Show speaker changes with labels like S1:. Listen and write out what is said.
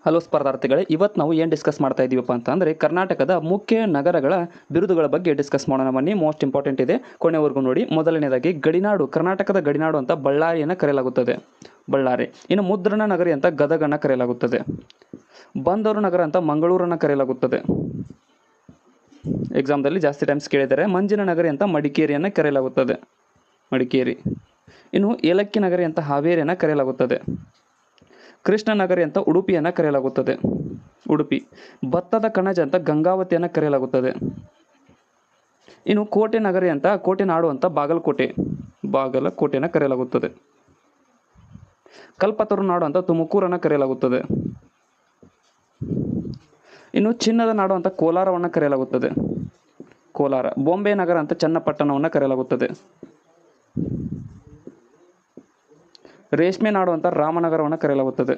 S1: Hello ಸ್ಪರ್ಧಾರ್ಥಿಗಳೇ, ಇವತ್ತು ನಾವು ಏನು ಡಿಸ್ಕಸ್ ಮಾಡ್ತಾ ಇದ್ದೀವಪ್ಪ ಅಂತಂದರೆ ಕರ್ನಾಟಕದ ಮುಖ್ಯ ನಗರಗಳ ಬಿರುದುಗಳ ಬಗ್ಗೆ ಡಿಸ್ಕಸ್ ಮಾಡೋಣ ಬನ್ನಿ. ಮೋಸ್ಟ್ ಇಂಪಾರ್ಟೆಂಟ್ ಇದೆ, ಕೊನೆವರೆಗೂ ನೋಡಿ. ಮೊದಲನೇದಾಗಿ ಗಡಿನಾಡು, ಕರ್ನಾಟಕದ ಗಡಿನಾಡು ಅಂತ ಬಳ್ಳಾರಿಯನ್ನು ಕರೆಯಲಾಗುತ್ತದೆ, ಬಳ್ಳಾರಿ. ಇನ್ನು ಮುದ್ರಣ ನಗರಿ ಅಂತ ಗದಗನ್ನು ಕರೆಯಲಾಗುತ್ತದೆ. ಬಂದರು ನಗರ ಅಂತ ಮಂಗಳೂರನ್ನು ಕರೆಯಲಾಗುತ್ತದೆ. ಎಕ್ಸಾಮ್ದಲ್ಲಿ ಜಾಸ್ತಿ ಟೈಮ್ಸ್ ಕೇಳಿದ್ದಾರೆ. ಮಂಜಿನ ನಗರಿ ಅಂತ ಮಡಿಕೇರಿಯನ್ನು ಕರೆಯಲಾಗುತ್ತದೆ, ಮಡಿಕೇರಿ. ಇನ್ನು ಏಲಕ್ಕಿ ನಗರಿ ಅಂತ ಹಾವೇರಿಯನ್ನು ಕರೆಯಲಾಗುತ್ತದೆ. ಕೃಷ್ಣ ನಗರಿ ಅಂತ ಉಡುಪಿಯನ್ನು ಕರೆಯಲಾಗುತ್ತದೆ, ಉಡುಪಿ. ಭತ್ತದ ಕಣಜ ಅಂತ ಗಂಗಾವತಿಯನ್ನು ಕರೆಯಲಾಗುತ್ತದೆ. ಇನ್ನು ಕೋಟೆ ನಗರಿ ಅಂತ, ಕೋಟೆ ನಾಡು ಅಂತ ಬಾಗಲಕೋಟೆ, ಬಾಗಲಕೋಟೆಯನ್ನು ಕರೆಯಲಾಗುತ್ತದೆ. ಕಲ್ಪತರು ನಾಡು ಅಂತ ತುಮಕೂರನ್ನು ಕರೆಯಲಾಗುತ್ತದೆ. ಇನ್ನು ಚಿನ್ನದ ನಾಡು ಅಂತ ಕೋಲಾರವನ್ನು ಕರೆಯಲಾಗುತ್ತದೆ, ಕೋಲಾರ. ಬಾಂಬೆ ನಗರ ಅಂತ ಚನ್ನಪಟ್ಟಣವನ್ನು ಕರೆಯಲಾಗುತ್ತದೆ. ರೇಷ್ಮೆ ನಾಡು ಅಂತ ರಾಮನಗರವನ್ನು ಕರೆಯಲಾಗುತ್ತದೆ.